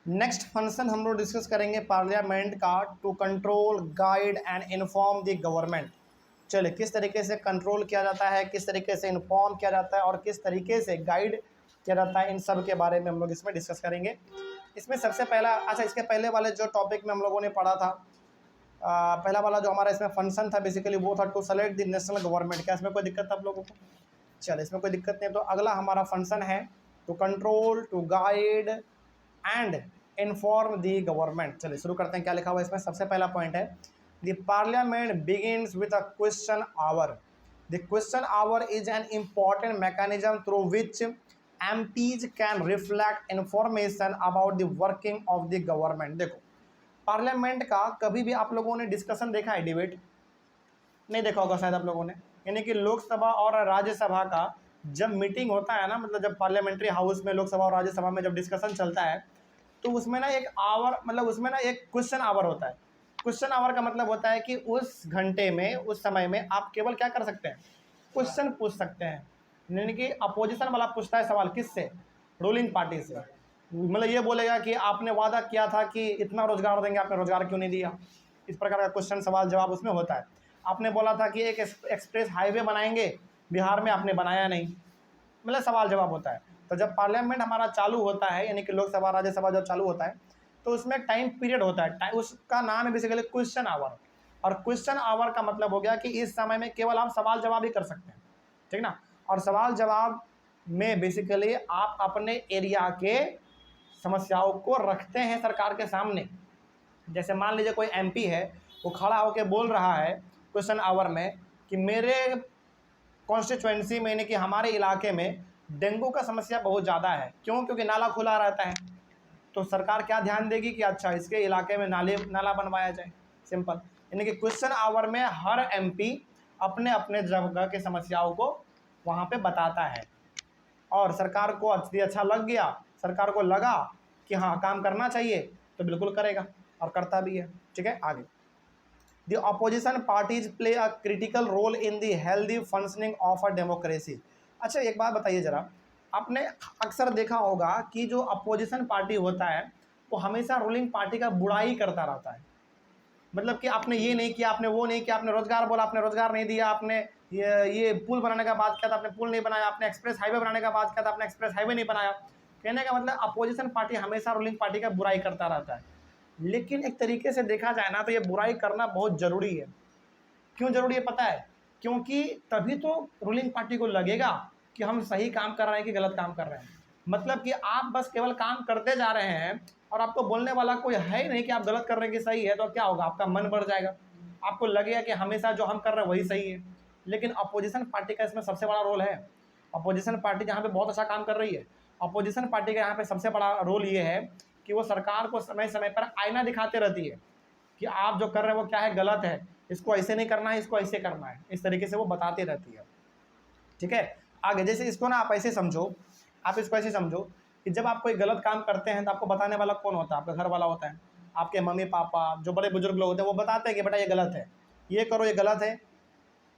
Next function हम लोग discuss करेंगे पार्लियामेंट का, to control guide and inform the government. चलिए, किस तरीके से कंट्रोल किया जाता है, किस तरीके से इन्फॉर्म किया जाता है और किस तरीके से गाइड किया जाता है, इन सब के बारे में हम लोग इसमें डिस्कस करेंगे। इसमें सबसे पहला, अच्छा इसके पहले वाले जो टॉपिक में हम लोगों ने पढ़ा था, पहला वाला जो हमारा इसमें फंक्शन था बेसिकली वो था to select the national government. क्या इसमें कोई दिक्कत था आप लोगों को? चलिए, इसमें कोई दिक्कत नहीं। तो अगला हमारा फंक्शन है to control, to guide and inform the government. चलिए शुरू करते हैं, क्या लिखा हुआ है इसमें। सबसे पहला पॉइंट है the parliament begins with a question hour. The question hour is an important mechanism through which MPs can reflect information about the working of the government. देखो, पार्लियामेंट का कभी भी आप लोगों ने डिस्कशन देखा है? डिबेट नहीं देखा होगा शायद आप लोगों ने। यानी कि लोकसभा और राज्यसभा का जब मीटिंग होता है ना, मतलब जब पार्लियामेंट्री हाउस में लोकसभा और राज्यसभा में जब डिस्कशन चलता है तो उसमें ना एक आवर, मतलब उसमें ना एक क्वेश्चन आवर होता है। क्वेश्चन आवर का मतलब होता है कि उस घंटे में, उस समय में आप केवल क्या कर सकते हैं? क्वेश्चन पूछ सकते हैं। यानी कि अपोजिशन वाला पूछता है सवाल, किससे? रूलिंग पार्टी से। मतलब ये बोलेगा कि आपने वादा किया था कि इतना रोजगार देंगे, आपने रोजगार क्यों नहीं दिया? इस प्रकार का क्वेश्चन सवाल जवाब उसमें होता है। आपने बोला था कि एक एक्सप्रेस हाईवे बनाएंगे बिहार में, आपने बनाया नहीं, मतलब सवाल जवाब होता है। तो जब पार्लियामेंट हमारा चालू होता है, यानी कि लोकसभा राज्यसभा जब चालू होता है तो उसमें एक टाइम पीरियड होता है, उसका नाम है बेसिकली क्वेश्चन आवर। और क्वेश्चन आवर का मतलब हो गया कि इस समय में केवल आप सवाल जवाब ही कर सकते हैं, ठीक ना। और सवाल जवाब में बेसिकली आप अपने एरिया के समस्याओं को रखते हैं सरकार के सामने। जैसे मान लीजिए कोई MP है, वो खड़ा होकर बोल रहा है क्वेश्चन आवर में कि मेरे कॉन्स्टिट्यूएंसी में, यानी कि हमारे इलाके में डेंगू का समस्या बहुत ज़्यादा है। क्यों? क्योंकि नाला खुला रहता है। तो सरकार क्या ध्यान देगी कि अच्छा इसके इलाके में नाला बनवाया जाए। सिंपल। यानी कि क्वेश्चन आवर में हर MP अपने अपने जगह के समस्याओं को वहाँ पे बताता है और सरकार को अच्छा लग गया, सरकार को लगा कि हाँ काम करना चाहिए तो बिल्कुल करेगा और करता भी है। ठीक है, आगे। The opposition parties play a critical role in the healthy functioning of a democracy। अच्छा एक बात बताइए ज़रा, आपने अक्सर देखा होगा कि जो अपोजिशन पार्टी होता है वो हमेशा रूलिंग पार्टी का बुराई करता रहता है। मतलब कि आपने ये नहीं किया, आपने वो नहीं किया, आपने रोजगार बोला, आपने रोजगार नहीं दिया, आपने ये पुल बनाने का बात किया था, आपने पुल नहीं बनाया, आपने एक्सप्रेस हाईवे बनाने का बात किया था, आपने एक्सप्रेस हाईवे नहीं बनाया। कहने का मतलब अपोजिशन पार्टी हमेशा रूलिंग पार्टी का बुराई करता रहता है। लेकिन एक तरीके से देखा जाए ना तो ये बुराई करना बहुत ज़रूरी है। क्यों ज़रूरी है पता है? क्योंकि तभी तो रूलिंग पार्टी को लगेगा कि हम सही काम कर रहे हैं कि गलत काम कर रहे हैं। मतलब कि आप बस केवल काम करते जा रहे हैं और आपको बोलने वाला कोई है ही नहीं कि आप गलत कर रहे हैं कि सही है, तो क्या होगा? आपका मन बढ़ जाएगा, आपको लगेगा कि हमेशा जो हम कर रहे हैं वही सही है। लेकिन अपोजिशन पार्टी का इसमें सबसे बड़ा रोल है। अपोजिशन पार्टी जहाँ पे बहुत अच्छा काम कर रही है, अपोजिशन पार्टी का यहाँ पे सबसे बड़ा रोल ये है कि वो सरकार को समय समय पर आईना दिखाते रहती है कि आप जो कर रहे हैं वो क्या है, गलत है, इसको ऐसे नहीं करना है, इसको ऐसे करना है। इस तरीके से वो बताती रहती है। ठीक है, आगे जैसे इसको ना आप ऐसे समझो, आप इसको ऐसे समझो कि जब आप कोई गलत काम करते हैं तो आपको बताने वाला कौन होता है? आपका घर वाला होता है, आपके मम्मी पापा, जो बड़े बुजुर्ग लोग होते हैं वो बताते हैं कि बेटा ये गलत है, ये करो ये गलत है,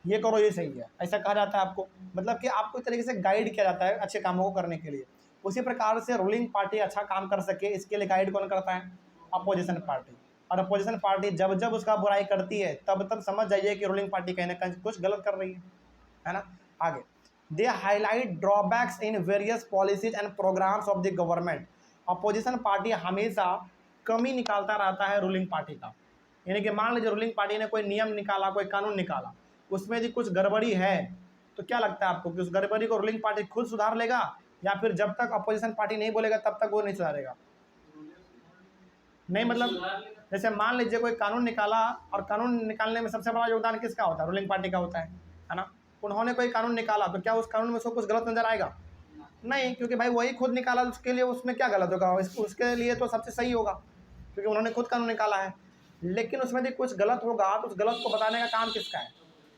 ये करो ये सही है, ऐसा कहा जाता है आपको। मतलब कि आपको एक तरीके से गाइड किया जाता है अच्छे कामों को करने के लिए। उसी प्रकार से रूलिंग पार्टी अच्छा काम कर सके इसके लिए गाइड कौन करता है? Opposition party. और अपोजिशन पार्टी जब जब उसका बुराई करती है तब तब समझ जाइए कि रूलिंग पार्टी कहीं ना कहीं कुछ गलत कर रही है ना। आगे, they highlight drawbacks in various policies and programmes of the government. Opposition party हमेशा कमी निकालता रहता है रूलिंग पार्टी का। यानी कि मान लीजिए रूलिंग पार्टी ने कोई नियम निकाला, कोई कानून निकाला, उसमें यदि कुछ गड़बड़ी है तो क्या लगता है आपको कि उस गड़बड़ी को रूलिंग पार्टी खुद सुधार लेगा या फिर जब तक अपोजिशन पार्टी नहीं बोलेगा तब तक वो नहीं सुधारेगा? नहीं, मतलब जैसे मान लीजिए कोई कानून निकाला और कानून निकालने में सबसे बड़ा योगदान किसका होता है? रूलिंग पार्टी का होता है ना। उन्होंने कोई कानून निकाला तो क्या उस कानून में उसको कुछ गलत नजर आएगा? नहीं, क्योंकि भाई वही खुद निकाला, उसके लिए उसमें क्या गलत होगा? उसके लिए तो सबसे सही होगा क्योंकि उन्होंने खुद कानून निकाला है। लेकिन उसमें यदि कुछ गलत होगा तो उस गलत को बताने का काम किसका है?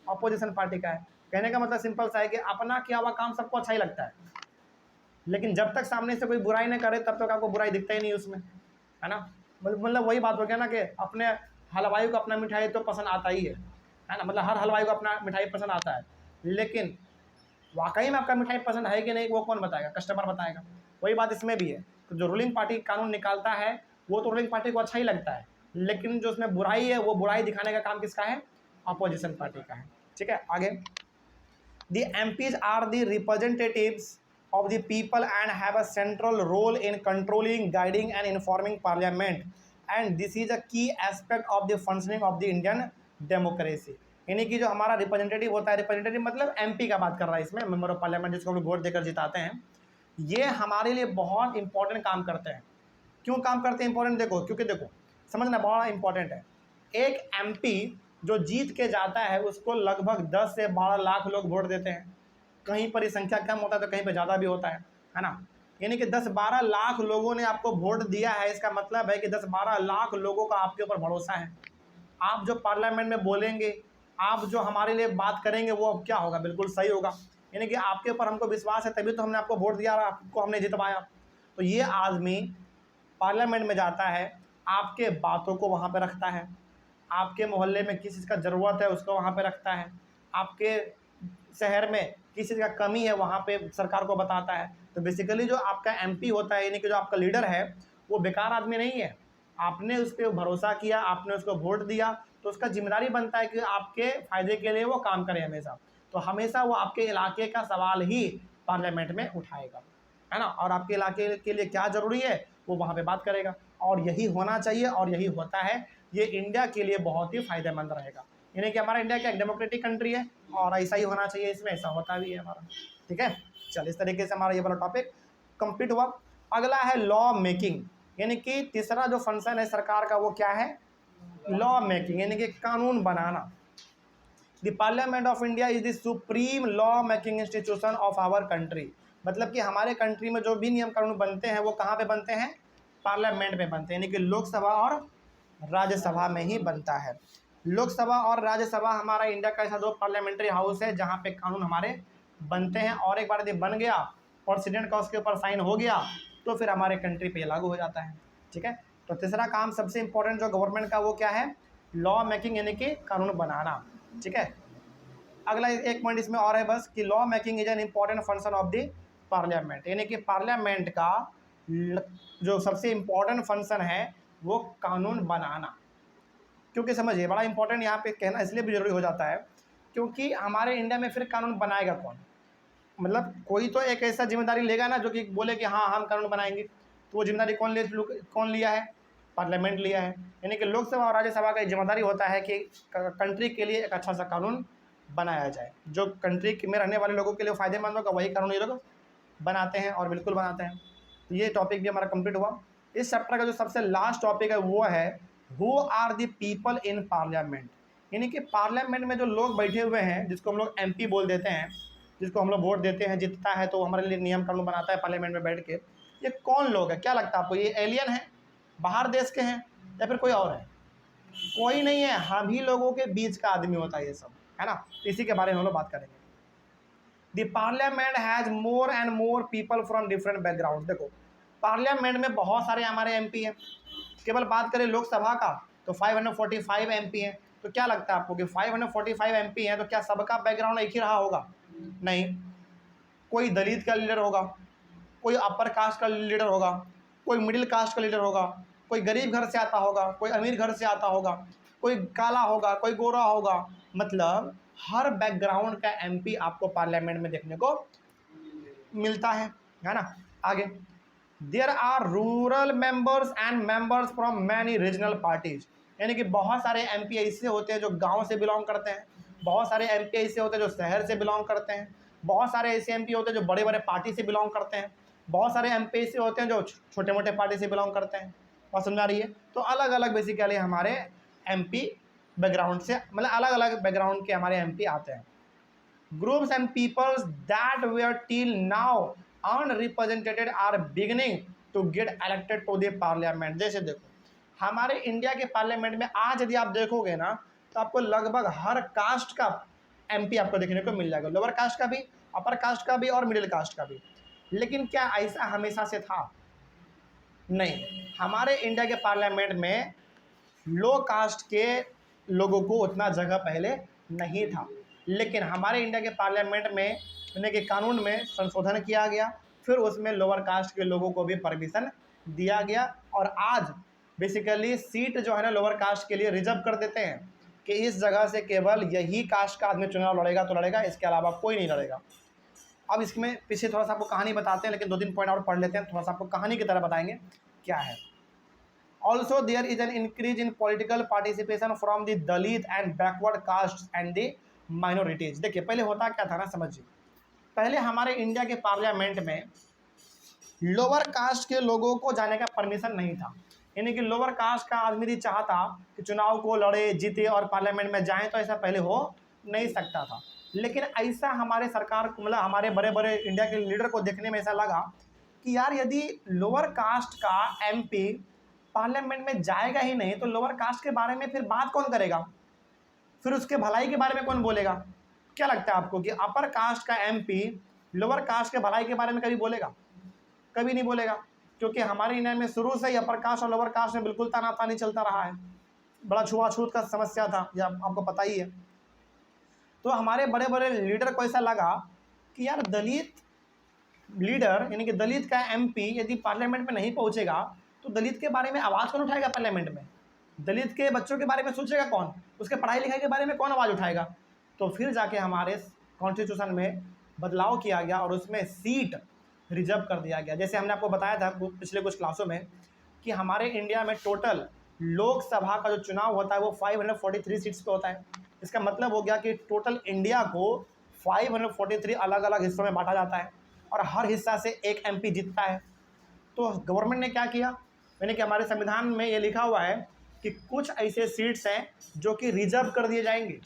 अपोजिशन पार्टी का है। कहने का मतलब सिंपल सा है कि अपना किया हुआ काम सबको अच्छा ही लगता है, लेकिन जब तक सामने से कोई बुराई न करे तब तक आपको बुराई दिखता ही नहीं उसमें, है ना। मतलब वही बात हो गया ना कि अपने हलवाई को अपना मिठाई तो पसंद आता ही है ना। मतलब हर हलवाई को अपना मिठाई पसंद आता है, लेकिन वाकई में आपका मिठाई पसंद है कि नहीं वो कौन बताएगा? कस्टमर बताएगा। वही बात इसमें भी है तो जो रूलिंग पार्टी कानून निकालता है वो तो रूलिंग पार्टी को अच्छा ही लगता है, लेकिन जो उसमें बुराई है वो बुराई दिखाने का काम किसका है? अपोजिशन पार्टी का है। ठीक है, आगे। The MPs are the representatives of the people and have a central role in controlling, guiding and informing parliament, and this is a key aspect of the functioning of the Indian democracy। यानी कि जो हमारा representative होता है, representative मतलब MP का बात कर रहा है इसमें, मेंबर ऑफ पार्लियामेंट, जिसको हम लोग वोट देकर जिताते हैं, ये हमारे लिए बहुत इंपॉर्टेंट काम करते हैं। क्यों काम करते हैं इंपॉर्टेंट? देखो, क्योंकि देखो समझना बहुत इंपॉर्टेंट है। एक एमपी जो जीत के जाता है उसको लगभग 10 से 12 लाख लोग वोट देते हैं। कहीं पर ये संख्या कम होता है तो कहीं पर ज़्यादा भी होता है ना। यानी कि 10-12 लाख लोगों ने आपको वोट दिया है, इसका मतलब है कि 10-12 लाख लोगों का आपके ऊपर भरोसा है। आप जो पार्लियामेंट में बोलेंगे, आप जो हमारे लिए बात करेंगे, वो अब क्या होगा? बिल्कुल सही होगा। यानी कि आपके ऊपर हमको विश्वास है, तभी तो हमने आपको वोट दिया और आपको हमने जितवाया। तो ये आदमी पार्लियामेंट में जाता है, आपके बातों को वहाँ पे रखता है, आपके मोहल्ले में किस चीज़ का ज़रूरत है उसको वहाँ पे रखता है, आपके शहर में किस चीज़ का कमी है वहाँ पे सरकार को बताता है। तो बेसिकली जो आपका एमपी होता है, यानी कि जो आपका लीडर है, वो बेकार आदमी नहीं है। आपने उस पर भरोसा किया, आपने उसको वोट दिया, तो उसका जिम्मेदारी बनता है कि आपके फ़ायदे के लिए वो काम करे हमेशा। तो हमेशा वो आपके इलाके का सवाल ही पार्लियामेंट में उठाएगा, है ना, और आपके इलाके के लिए क्या ज़रूरी है वो वहाँ पे बात करेगा, और यही होना चाहिए और यही होता है। ये इंडिया के लिए बहुत ही फ़ायदेमंद रहेगा। यानी कि हमारा इंडिया क्या एक डेमोक्रेटिक कंट्री है और ऐसा ही होना चाहिए, इसमें ऐसा होता भी है हमारा। ठीक है, चल इस तरीके से हमारा ये वाला टॉपिक कंप्लीट हुआ। अगला है लॉ मेकिंग, यानी कि तीसरा जो फंक्शन है सरकार का वो क्या है? लॉ मेकिंग, यानी कि कानून बनाना। The Parliament of India is the supreme law making institution of our country. मतलब कि हमारे कंट्री में जो भी नियम कानून बनते हैं वो कहाँ पे बनते हैं? पार्लियामेंट में बनते हैं, यानी कि लोकसभा और राज्यसभा में ही बनता है। लोकसभा और राज्यसभा हमारा इंडिया का ऐसा दो पार्लियामेंट्री हाउस है जहाँ पे कानून हमारे बनते हैं, और एक बार यदि बन गया, प्रेसिडेंट का उसके ऊपर साइन हो गया, तो फिर हमारे कंट्री पे लागू हो जाता है। ठीक है, तो तीसरा काम सबसे इंपॉर्टेंट जो गवर्नमेंट का वो क्या है? लॉ मेकिंग, यानी कि कानून बनाना। ठीक है, अगला एक पॉइंट इसमें और है बस कि law making is an important function of the parliament, यानी कि पार्लियामेंट का जो सबसे इम्पॉर्टेंट फंक्शन है वो कानून बनाना। क्योंकि समझिए बड़ा इंपॉर्टेंट यहाँ पे कहना इसलिए भी जरूरी हो जाता है क्योंकि हमारे इंडिया में फिर कानून बनाएगा कौन? मतलब कोई तो एक ऐसा जिम्मेदारी लेगा ना जो कि बोले कि हाँ हम कानून बनाएंगे, तो वो जिम्मेदारी कौन लिया है? पार्लियामेंट लिया है। यानी कि लोकसभा और राज्यसभा का जिम्मेदारी होता है कि कंट्री के लिए एक अच्छा सा कानून बनाया जाए, जो कंट्री में रहने वाले लोगों के लिए फ़ायदेमंद होगा, वही कानून ये लोग बनाते हैं और बिल्कुल बनाते हैं। तो ये टॉपिक भी हमारा कंप्लीट हुआ। इस चैप्टर का जो सबसे लास्ट टॉपिक है वो है who are the people in parliament, यानी कि पार्लियामेंट में जो लोग बैठे हुए हैं, जिसको हम लोग एमपी बोल देते हैं, जिसको हम लोग वोट देते हैं, जीतता है तो हमारे लिए नियम कानून बनाता है पार्लियामेंट में बैठ के। ये कौन लोग है? क्या लगता है आपको? ये एलियन है, बाहर देश के हैं, या फिर कोई और है? कोई नहीं है, हम ही लोगों के बीच का आदमी होता है ये सब, है ना। इसी के बारे में हम लोग बात करेंगे। The parliament has more and more people from different background. देखो पार्लियामेंट में बहुत सारे हमारे एमपी हैं। केवल बात करें लोकसभा का तो 545 एमपी हैं। तो क्या लगता है आपको कि 545 एमपी हैं तो क्या सबका बैकग्राउंड एक ही रहा होगा? नहीं, कोई दलित का लीडर होगा, कोई अपर कास्ट का लीडर होगा, कोई मिडिल कास्ट का लीडर होगा, कोई गरीब घर से आता होगा, कोई अमीर घर से आता होगा, कोई काला होगा, कोई गोरा होगा। मतलब हर बैकग्राउंड का एमपी आपको पार्लियामेंट में देखने को मिलता है ना। आगे, there are rural members and members from many regional parties, यानी कि बहुत सारे एमपी ऐसे होते हैं जो गांव से बिलोंग करते हैं, बहुत सारे एमपी ऐसे होते हैं जो शहर से बिलोंग करते हैं, बहुत सारे ऐसे एमपी होते हैं जो बड़े बड़े पार्टी से बिलोंग करते हैं, बहुत सारे एमपी ऐसे होते हैं जो छोटे मोटे पार्टी से बिलोंग करते हैं। और समझा रही है? तो अलग अलग बेसिकली हमारे एमपी बैकग्राउंड से, मतलब अलग अलग बैकग्राउंड के हमारे एमपी आते हैं। Groups and peoples that were till now unrepresented are beginning to get elected to the parliament। जैसे देखो हमारे इंडिया के पार्लियामेंट में आज यदि आप देखोगे ना तो आपको लगभग हर कास्ट का एमपी आपको देखने को मिल जाएगा, लोअर कास्ट का भी, अपर कास्ट का भी और मिडिल कास्ट का भी। लेकिन क्या ऐसा हमेशा से था? नहीं, हमारे इंडिया के पार्लियामेंट में लो कास्ट के लोगों को उतना जगह पहले नहीं था, लेकिन हमारे इंडिया के पार्लियामेंट में यानी कि कानून में संशोधन किया गया, फिर उसमें लोअर कास्ट के लोगों को भी परमिशन दिया गया। और आज बेसिकली सीट जो है ना लोअर कास्ट के लिए रिजर्व कर देते हैं कि इस जगह से केवल यही कास्ट का आदमी चुनाव लड़ेगा तो लड़ेगा, इसके अलावा कोई नहीं लड़ेगा। अब इसमें पीछे थोड़ा सा आपको कहानी बताते हैं, लेकिन 2-3 पॉइंट और पढ़ लेते हैं, थोड़ा सा आपको कहानी की तरह बताएंगे क्या है। Also there is an increase in political participation from the Dalit and backward caste and the minorities. देखिए पहले होता क्या था ना, समझिए। पहले हमारे इंडिया के पार्लियामेंट में लोअर कास्ट के लोगों को जाने का परमिशन नहीं था, यानी कि लोअर कास्ट का आदमी यदि चाहता कि चुनाव को लड़े जीते और पार्लियामेंट में जाएं तो ऐसा पहले हो नहीं सकता था। लेकिन ऐसा हमारे सरकार को मतलब हमारे बड़े बड़े इंडिया के लीडर को देखने में ऐसा लगा कि यार यदि लोअर कास्ट का एमपी पार्लियामेंट में जाएगा ही नहीं तो लोअर कास्ट के बारे में फिर बात कौन करेगा, फिर उसके भलाई के बारे में कौन बोलेगा। क्या लगता है आपको कि अपर कास्ट का एमपी लोअर कास्ट के भलाई के बारे में कभी बोलेगा? कभी नहीं बोलेगा, क्योंकि हमारे इंडिया में शुरू से ही अपर कास्ट और लोअर कास्ट में बिल्कुल तानातानी चलता रहा है, बड़ा छुआछूत का समस्या था, यह आपको पता ही है। तो हमारे बड़े बड़े लीडर को ऐसा लगा कि यार दलित लीडर यानी कि दलित का एमपी यदि पार्लियामेंट में नहीं पहुंचेगा तो दलित के बारे में आवाज़ कौन उठाएगा पार्लियामेंट में, दलित के बच्चों के बारे में सोचेगा कौन, उसके पढ़ाई लिखाई के बारे में कौन आवाज़ उठाएगा। तो फिर जाके हमारे कॉन्स्टिट्यूशन में बदलाव किया गया और उसमें सीट रिजर्व कर दिया गया। जैसे हमने आपको बताया था पिछले कुछ क्लासों में कि हमारे इंडिया में टोटल लोकसभा का जो चुनाव होता है वो 543 सीट्स पे होता है। इसका मतलब हो गया कि टोटल इंडिया को 543 अलग अलग हिस्सों में बांटा जाता है और हर हिस्सा से एक एमपी जीतता है। तो गवर्नमेंट ने क्या किया, यानी कि हमारे संविधान में ये लिखा हुआ है कि कुछ ऐसे सीट्स हैं जो कि रिजर्व कर दिए जाएंगे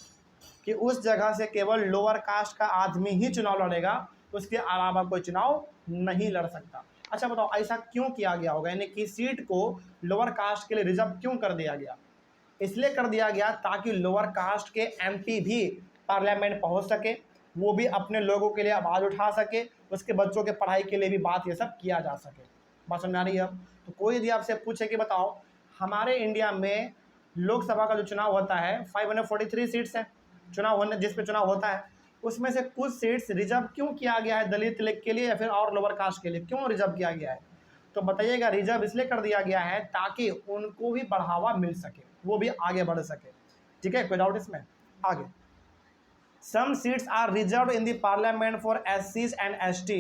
कि उस जगह से केवल लोअर कास्ट का आदमी ही चुनाव लड़ेगा, उसके अलावा कोई चुनाव नहीं लड़ सकता। अच्छा बताओ ऐसा क्यों किया गया होगा, यानी कि सीट को लोअर कास्ट के लिए रिजर्व क्यों कर दिया गया? इसलिए कर दिया गया ताकि लोअर कास्ट के एमपी भी पार्लियामेंट पहुंच सके, वो भी अपने लोगों के लिए आवाज़ उठा सके, उसके बच्चों के पढ़ाई के लिए भी बात ये सब किया जा सके। बात समझ आ रही है? अब तो कोई यदि आपसे पूछे कि बताओ हमारे इंडिया में लोकसभा का जो चुनाव होता है 543 सीट्स है चुनाव होने जिस पे चुनाव होता है, उसमें से कुछ सीट्स रिजर्व क्यों किया गया है दलित के लिए या फिर और लोअर कास्ट के लिए, क्यों रिजर्व किया गया है? तो बताइएगा रिजर्व इसलिए कर दिया गया है ताकि उनको भी बढ़ावा मिल सके, वो भी आगे बढ़ सके। ठीक है, कोई डाउट इसमें? आगे some seats are reserve in the Parliament for SCs and ST,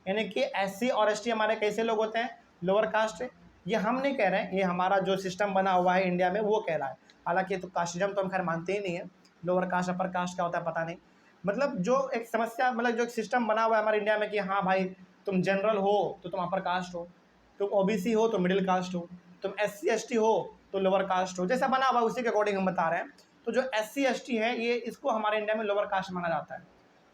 यानी कि SC और ST हमारे कैसे लोग होते हैं? Lower caste. ये हम नहीं कह रहे हैं, ये हमारा जो सिस्टम बना हुआ है इंडिया में वो कह रहा है। हालांकि तो कास्टिज्म तो हम खैर मानते ही नहीं है, लोअर कास्ट अपर कास्ट क्या होता है पता नहीं। मतलब जो एक समस्या मतलब जो एक सिस्टम बना हुआ है हमारे इंडिया में कि हाँ भाई तुम जनरल हो तो तुम अपर कास्ट हो, तुम OBC हो तो मिडिल कास्ट हो, तुम SC ST हो तो लोअर कास्ट हो, जैसा बना हुआ उसी के अकॉर्डिंग हम बता रहे हैं। तो जो SC ST है ये इसको हमारे इंडिया में लोअर कास्ट माना जाता है।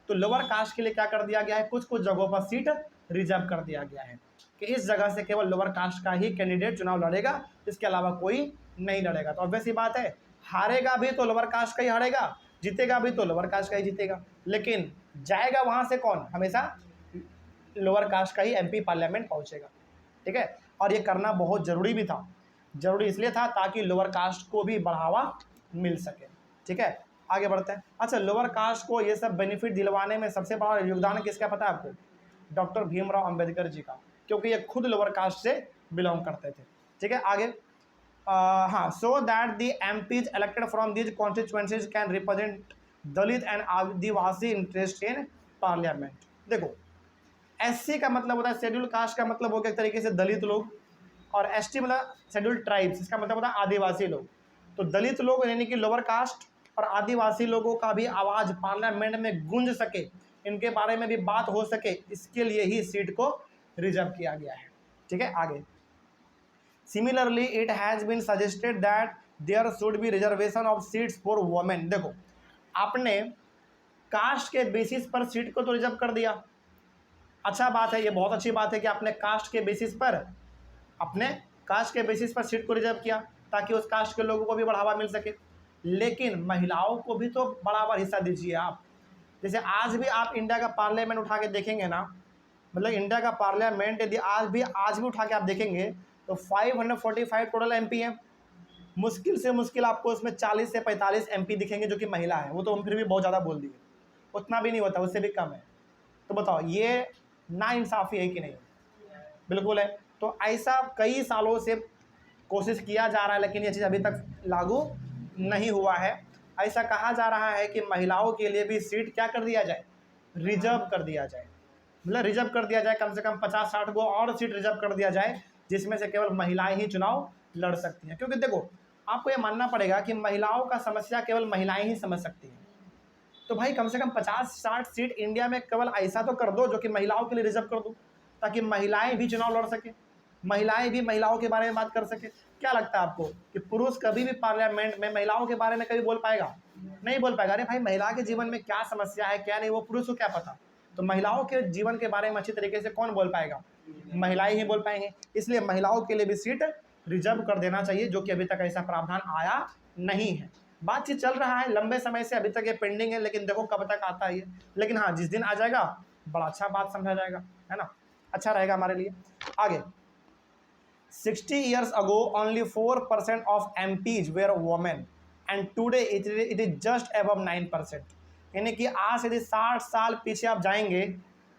तो लोअर कास्ट के लिए क्या कर दिया गया है, कुछ कुछ जगहों पर सीट रिजर्व कर दिया गया है कि इस जगह से केवल लोअर कास्ट का ही कैंडिडेट चुनाव लड़ेगा, इसके अलावा कोई नहीं लड़ेगा। तो ऑब्वियस सी बात है हारेगा भी तो लोअर कास्ट का ही हारेगा, जीतेगा भी तो लोअर कास्ट का ही जीतेगा, लेकिन जाएगा वहाँ से कौन? हमेशा लोअर कास्ट का ही एमपी पार्लियामेंट पहुँचेगा। ठीक है, और ये करना बहुत ज़रूरी भी था। ज़रूरी इसलिए था ताकि लोअर कास्ट को भी बढ़ावा मिल सके। ठीक है, आगे बढ़ते हैं। अच्छा, लोअर कास्ट को ये सब बेनिफिट दिलवाने में सबसे बड़ा योगदान किसका पता है आपको? डॉक्टर भीमराव अंबेडकर जी का, क्योंकि ये खुद लोअर कास्ट से बिलोंग करते थे। ठीक है, आगे हाँ, so that the MPs elected from these constituencies can represent Dalit and Adivasi interest in parliament. देखो SC का मतलब होता है शेड्यूल कास्ट, का मतलब हो गया एक तरीके से दलित लोग, और ST मतलब शेड्यूल ट्राइब्स, इसका मतलब होता है आदिवासी लोग। तो दलित लोग यानी कि लोअर कास्ट और आदिवासी लोगों का भी आवाज़ पार्लियामेंट में गूंज सके, इनके बारे में भी बात हो सके, इसके लिए ही सीट को रिजर्व किया गया है। ठीक है, आगे similarly it has been suggested that there should be reservation of seats for women. देखो आपने कास्ट के बेसिस पर सीट को तो रिजर्व कर दिया, अच्छा बात है, ये बहुत अच्छी बात है कि आपने कास्ट के बेसिस पर सीट को रिजर्व किया ताकि उस कास्ट के लोगों को भी बढ़ावा मिल सके, लेकिन महिलाओं को भी तो बराबर हिस्सा दीजिए आप। जैसे आज भी आप इंडिया का पार्लियामेंट उठा के देखेंगे ना, मतलब इंडिया का पार्लियामेंट यदि आज भी उठा के आप देखेंगे तो 545 टोटल MP हैं, मुश्किल से मुश्किल आपको उसमें 40 से 45 MP दिखेंगे जो कि महिला है। वो तो हम फिर भी बहुत ज़्यादा बोल दिए, उतना भी नहीं होता, उससे भी कम है। तो बताओ ये नाइंसाफ़ी है कि नहीं? बिल्कुल है। तो ऐसा कई सालों से कोशिश किया जा रहा है, लेकिन ये चीज़ अभी तक लागू नहीं हुआ है। ऐसा कहा जा रहा है कि महिलाओं के लिए भी सीट क्या कर दिया जाए, रिजर्व कर दिया जाए। मतलब रिजर्व कर दिया जाए, कम से कम 50-60 गो और सीट रिजर्व कर दिया जाए, जिसमें से केवल महिलाएं ही चुनाव लड़ सकती हैं। क्योंकि देखो, आपको ये मानना पड़ेगा कि महिलाओं का समस्या केवल महिलाएं ही समझ सकती हैं। तो भाई कम से कम 50-60 सीट इंडिया में केवल ऐसा तो कर दो जो कि महिलाओं के लिए रिजर्व कर दो, ताकि महिलाएं भी चुनाव लड़ सके, महिलाएं भी महिलाओं के बारे में बात कर सके। क्या लगता है आपको कि पुरुष कभी भी पार्लियामेंट में महिलाओं के बारे में कभी बोल पाएगा? नहीं बोल पाएगा। अरे भाई, महिला के जीवन में क्या समस्या है क्या नहीं, वो पुरुष को क्या पता? तो महिलाओं के जीवन के बारे में अच्छी तरीके से कौन बोल पाएगा? महिलाएं ही बोल पाएंगे। इसलिए महिलाओं के लिए भी सीट रिजर्व कर देना चाहिए, जो कि अभी तक ऐसा प्रावधान आया नहीं है। बातचीत चल रहा है लंबे समय से, अभी तक ये पेंडिंग है, लेकिन देखो कब तक आता है ये। लेकिन हाँ, जिस दिन आ जाएगा बड़ा अच्छा बात समझा जाएगा, है ना, अच्छा रहेगा हमारे लिए। आगे, 60 years ago only 4% of MPs were women and today it is just above 9%। यानी कि आज से यदि 60 साल पीछे आप जाएंगे,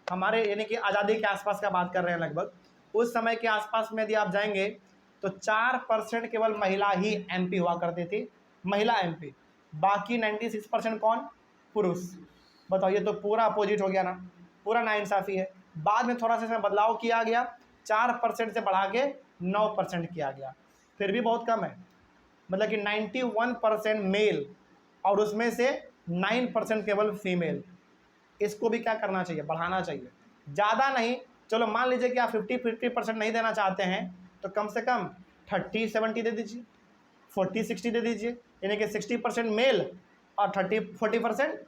हमारे यानी कि आज़ादी के आसपास का बात कर रहे हैं लगभग, उस समय के आसपास में यदि आप जाएंगे तो 4% केवल महिला ही MP हुआ करती थी, महिला MP। बाकी 96% कौन? पुरुष। बताओ, ये तो पूरा अपोजिट हो गया ना, पूरा नाइंसाफ़ी है। बाद में थोड़ा सा इसमें बदलाव किया गया, 4% से बढ़ा के 9% किया गया, फिर भी बहुत कम है। मतलब कि 91% मेल और उसमें से 9% केवल फीमेल। इसको भी क्या करना चाहिए, बढ़ाना चाहिए। ज़्यादा नहीं, चलो मान लीजिए कि आप 50-50% नहीं देना चाहते हैं, तो कम से कम 30-70 दे दीजिए, 40-60 दे दीजिए। यानी कि 60% मेल और 30-40%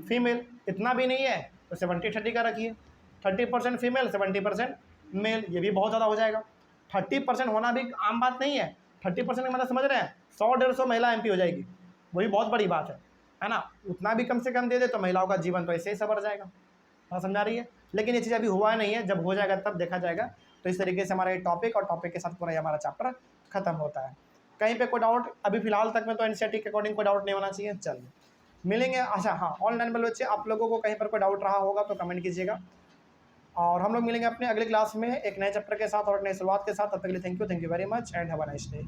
फीमेल। इतना भी नहीं है तो 70-30 का रखिए, 30% फीमेल 70% मेल, ये भी बहुत ज़्यादा हो जाएगा। 30% होना भी आम बात नहीं है। 30% का मतलब समझ रहे हैं, 100-150 महिला MP हो जाएगी, वही बहुत बड़ी बात है ना। उतना भी कम से कम दे दे तो महिलाओं का जीवन तो ऐसे ही सवर जाएगा। हाँ, समझा रही है। लेकिन ये चीज़ अभी हुआ नहीं है, जब हो जाएगा तब देखा जाएगा। तो इस तरीके से हमारा ये टॉपिक और टॉपिक के साथ पूरा हमारा चैप्टर खत्म होता है। कहीं पे कोई डाउट अभी फिलहाल तक में तो NCERT के अकॉर्डिंग कोई डाउट नहीं होना चाहिए। चलिए मिलेंगे। अच्छा हाँ, ऑनलाइन वाले बच्चे, आप लोगों को कहीं पर कोई डाउट रहा होगा तो कमेंट कीजिएगा, और हम लोग मिलेंगे अपने अगले क्लास में एक नए चैप्टर के साथ और नई शुरुआत के साथ। तब तक के लिए thank you very much and have a nice day.